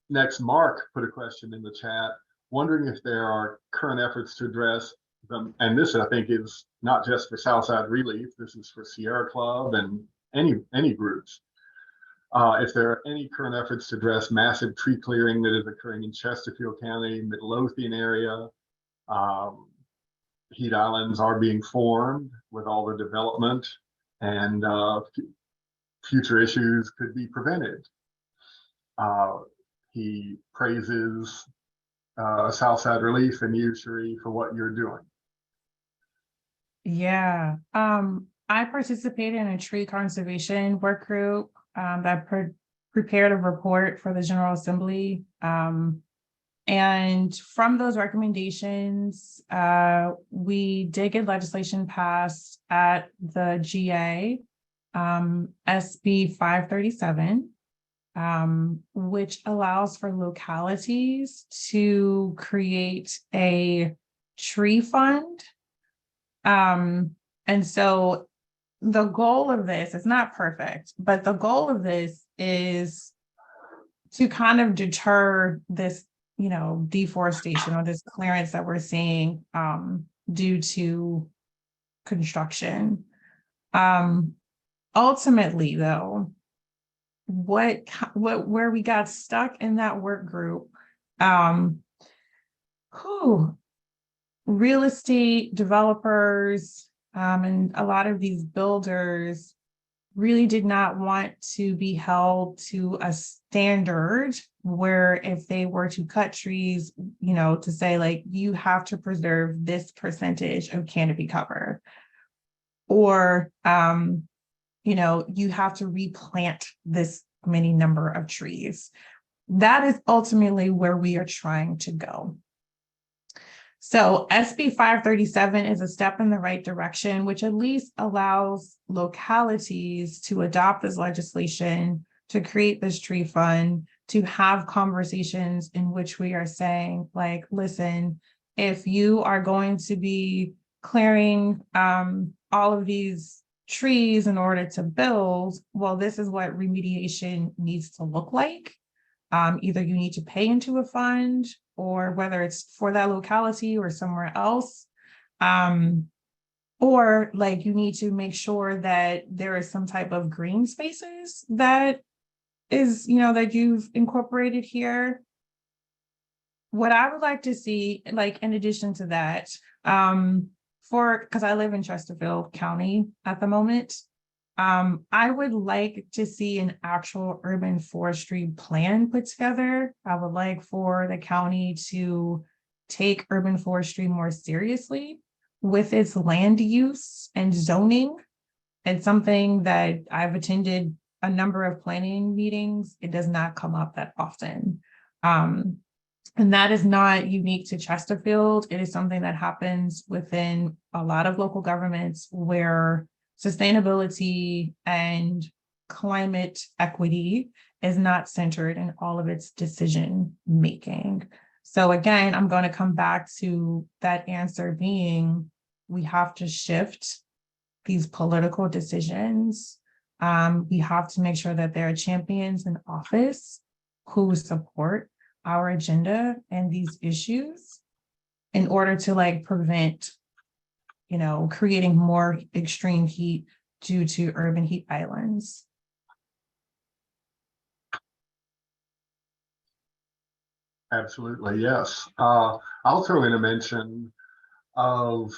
Next, Mark put a question in the chat. wondering if there are current efforts to address them. And this, I think, is not just for Southside Relief. This is for Sierra Club and any groups. If there are any current efforts to address massive tree clearing that is occurring in Chesterfield County, Midlothian area. Heat islands are being formed with all the development, and future issues could be prevented. He praises Southside Relief and you, Cherie, for what you're doing. Yeah, I participated in a tree conservation work group that prepared a report for the General Assembly. And from those recommendations, we did get legislation passed at the GA, SB 537, which allows for localities to create a tree fund. And so the goal of this is not perfect, but the goal of this is to kind of deter this, deforestation or this clearance that we're seeing due to construction. Ultimately, though, where we got stuck in that work group, real estate developers and a lot of these builders really did not want to be held to a standard where if they were to cut trees, to say like, you have to preserve this percentage of canopy cover, or, you have to replant this many number of trees. That is ultimately where we are trying to go. So SB 537 is a step in the right direction, which at least allows localities to adopt this legislation, to create this tree fund, to have conversations in which we are saying, like, listen, if you are going to be clearing all of these trees in order to build, well, this is what remediation needs to look like. Either you need to pay into a fund, or whether it's for that locality or somewhere else, or like you need to make sure that there is some type of green spaces that is, that you've incorporated here. What I would like to see, like in addition to that, because I live in Chesterfield County at the moment, I would like to see an actual urban forestry plan put together. I would like for the county to take urban forestry more seriously with its land use and zoning. It's something that I've attended a number of planning meetings. It does not come up that often. And that is not unique to Chesterfield. It is something that happens within a lot of local governments where sustainability and climate equity is not centered in all of its decision making. So again, I'm going to come back to that answer being, we have to shift these political decisions. We have to make sure that there are champions in office who support our agenda and these issues in order to prevent creating more extreme heat due to urban heat islands. Absolutely, yes. I'll throw in a mention of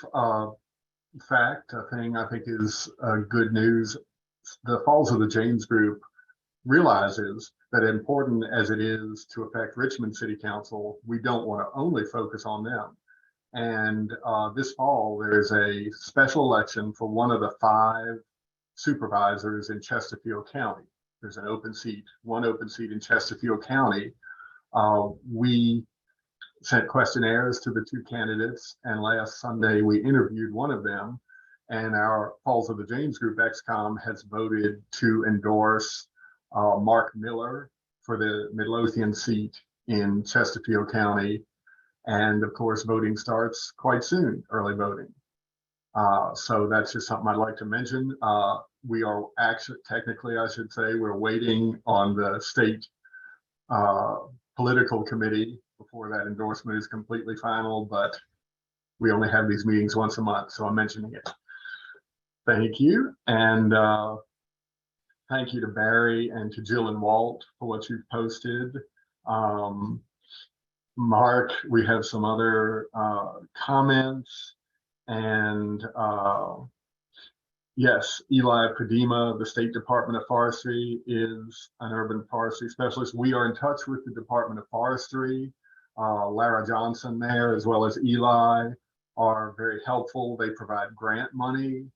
fact, a thing I think is good news. The Falls of the James Group realizes that important as it is to affect Richmond City Council, we don't want to only focus on them. And this fall, there is a special election for one of the 5 supervisors in Chesterfield County. There's an open seat, one open seat in Chesterfield County. We sent questionnaires to the 2 candidates, and last Sunday we interviewed one of them, and our Falls of the James Group XCOM has voted to endorse Mark Miller for the Midlothian seat in Chesterfield County. And of course, voting starts quite soon, early voting. So that's just something I'd like to mention. We are actually, technically, I should say, we're waiting on the state political committee before that endorsement is completely final, but we only have these meetings once a month, so I'm mentioning it. Thank you. And thank you to Barry and to Jill and Walt for what you've posted. Mark, we have some other comments, and yes, Eli Padima, the State Department of Forestry, is an urban forestry specialist. We are in touch with the Department of Forestry. Lara Johnson there, as well as Eli, are very helpful. They provide grant money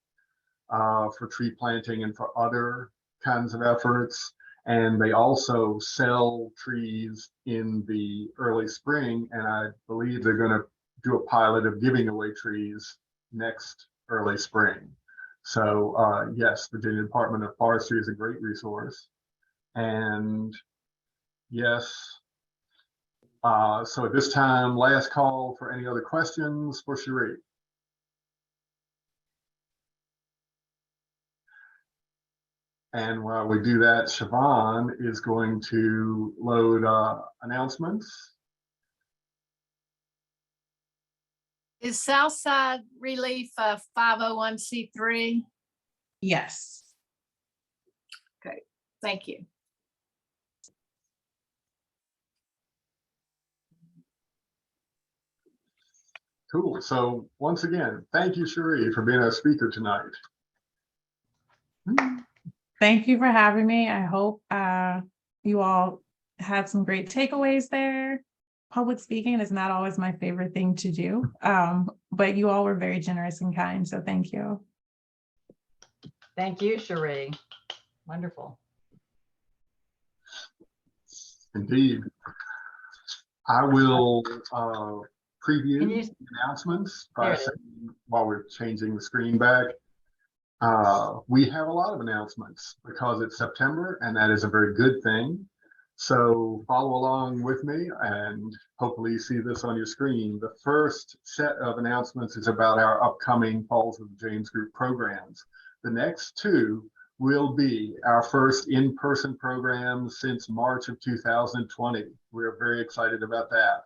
for tree planting and for other kinds of efforts. And they also sell trees in the early spring. And I believe they're going to do a pilot of giving away trees next early spring. So yes, Virginia Department of Forestry is a great resource. And yes, so at this time, last call for any other questions for Cherie. And while we do that, Siobhan is going to load announcements. Is Southside Relief a 501c3? Yes. Thank you. Cool. So once again, thank you, Cherie, for being our speaker tonight. Thank you for having me. I hope you all had some great takeaways there. Public speaking is not always my favorite thing to do, but you all were very generous and kind, so thank you. Thank you, Cherie. Wonderful. Indeed. I will preview Can you- the announcements There by it is. saying, while we're changing the screen back. We have a lot of announcements because it's September, and that is a very good thing. So follow along with me, and hopefully you see this on your screen. The first set of announcements is about our upcoming Falls of the James Group programs. The next two will be our first in-person programs since March of 2020. We're very excited about that.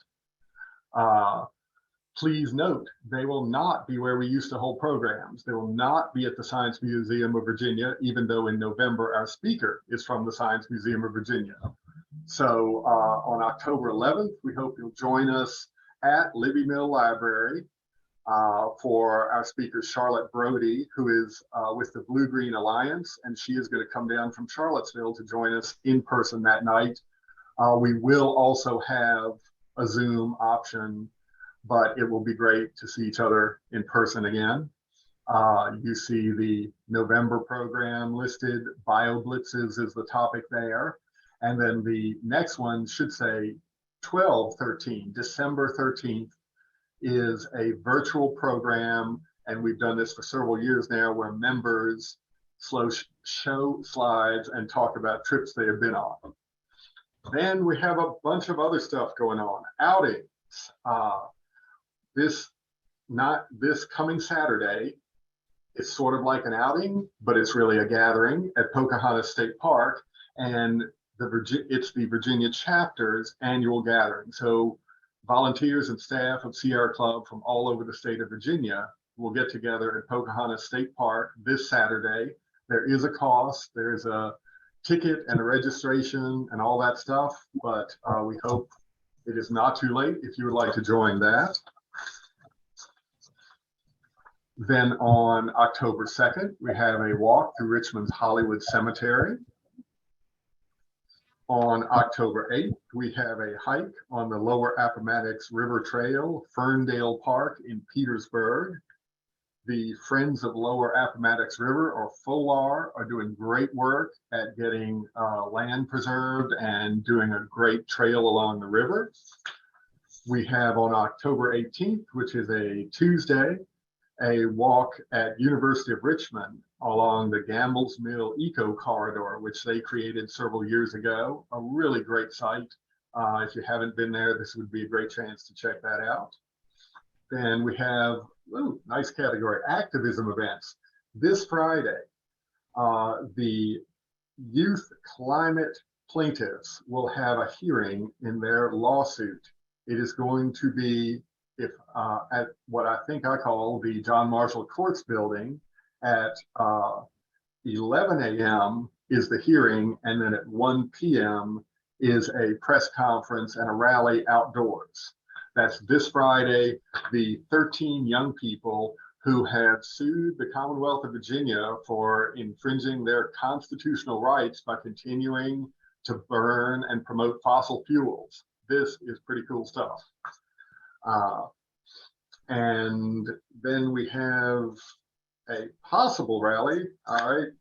Please note, they will not be where we used to hold programs. They will not be at the Science Museum of Virginia, even though in November our speaker is from the Science Museum of Virginia. So on October 11th, we hope you'll join us at Libby Mill Library for our speaker, Charlotte Brody, who is with the Blue Green Alliance, and she is going to come down from Charlottesville to join us in person that night. We will also have a Zoom option, but it will be great to see each other in person again. You see the November program listed. BioBlitzes is the topic there. And then the next one should say 12/13, December 13th is a virtual program. And we've done this for several years now, where members show slides and talk about trips they have been on. Then we have a bunch of other stuff going on. Outings. This coming Saturday, it's sort of like an outing, but it's really a gathering at Pocahontas State Park, and it's the Virginia chapter's annual gathering. So volunteers and staff of Sierra Club from all over the state of Virginia will get together at Pocahontas State Park this Saturday. There is a cost. There's a ticket and a registration and all that stuff, but we hope it is not too late if you would like to join that. Then on October 2nd, we have a walk through Richmond's Hollywood Cemetery. On October 8th, we have a hike on the Lower Appomattox River Trail, Ferndale Park in Petersburg. The Friends of Lower Appomattox River, or FOLAR, are doing great work at getting land preserved and doing a great trail along the river. We have on October 18th, which is a Tuesday, a walk at University of Richmond along the Gamble's Mill Eco Corridor, which they created several years ago. A really great site. If you haven't been there, this would be a great chance to check that out. Then we have, nice category, activism events. This Friday, the youth climate plaintiffs will have a hearing in their lawsuit It is going to be at what I think I call the John Marshall Courts Building at 11 a.m. is the hearing, and then at 1 p.m. is a press conference and a rally outdoors. That's this Friday. The 13 young people who have sued the Commonwealth of Virginia for infringing their constitutional rights by continuing to burn and promote fossil fuels. This is pretty cool stuff. And then we have a possible rally. All right.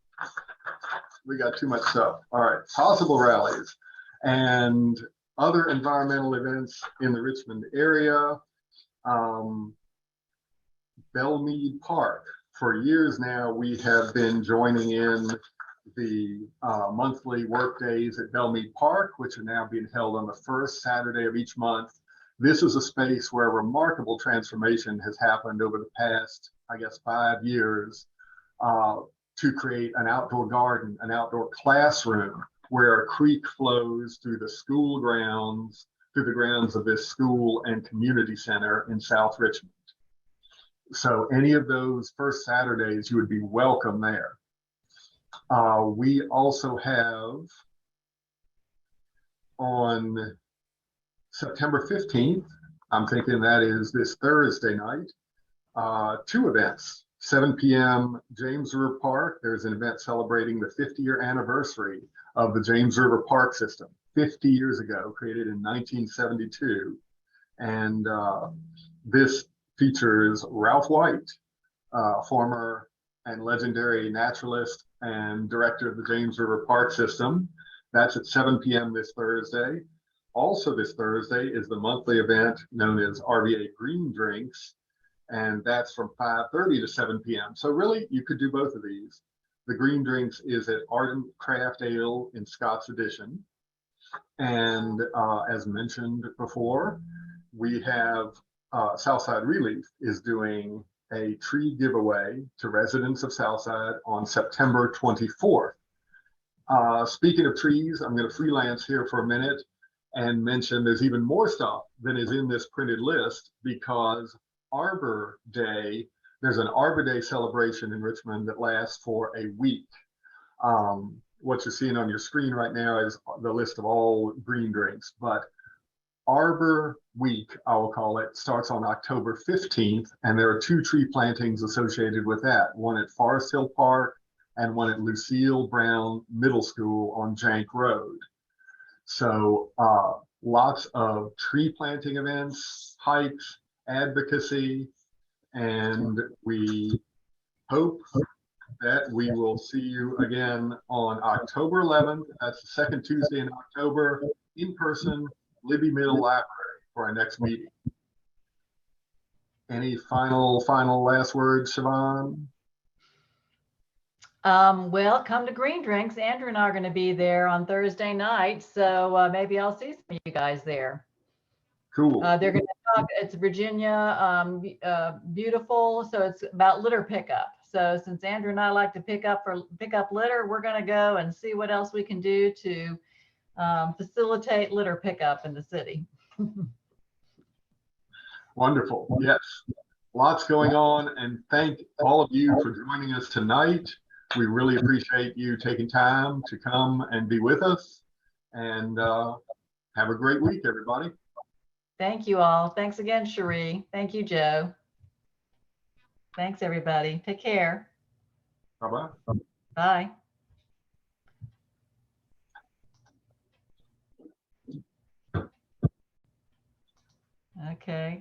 We got too much stuff. All right. Possible rallies and other environmental events in the Richmond area. Belmead Park. For years now, we have been joining in the monthly work days at Belmead Park, which are now being held on the first Saturday of each month. This is a space where remarkable transformation has happened over the past, I guess, 5 years to create an outdoor garden, an outdoor classroom where a creek flows through the school grounds, through the grounds of this school and community center in South Richmond. So any of those first Saturdays, you would be welcome there. We also have on September 15th, I'm thinking that is this Thursday night, 2 events. 7 p.m. James River Park. There's an event celebrating the 50-year anniversary of the James River Park system, 50 years ago, created in 1972. And this features Ralph White, former and legendary naturalist and director of the James River Park system. That's at 7 p.m. this Thursday. Also this Thursday is the monthly event known as RVA Green Drinks, and that's from 5:30 to 7 p.m. So really, you could do both of these. The Green Drinks is at Ardent Craft Ale in Scott's Addition. And as mentioned before, we have Southside Relief is doing a tree giveaway to residents of Southside on September 24th. Speaking of trees, I'm going to freelance here for a minute and mention there's even more stuff than is in this printed list, because Arbor Day, there's an Arbor Day celebration in Richmond that lasts for a week. What you're seeing on your screen right now is the list of all green drinks, but Arbor Week, I will call it, starts on October 15th, and there are 2 tree plantings associated with that, one at Forest Hill Park and one at Lucille Brown Middle School on Jank Road. So lots of tree planting events, hikes, advocacy, and we hope that we will see you again on October 11th. That's the second Tuesday in October, in person, Libby Middle Library for our next meeting. Any final last words, Siobhan? Well, come to Green Drinks. Andrew and I are going to be there on Thursday night, so maybe I'll see some of you guys there. Cool. They're going to talk. It's Virginia Beautiful, so it's about litter pickup. So since Andrew and I like to pick up litter, we're going to go and see what else we can do to facilitate litter pickup in the city. Wonderful. Yes, lots going on, and thank all of you for joining us tonight. We really appreciate you taking time to come and be with us, and have a great week, everybody. Thank you all. Thanks again, Cherie. Thank you, Joe. Thanks, everybody. Take care. Bye-bye. Bye. Okay.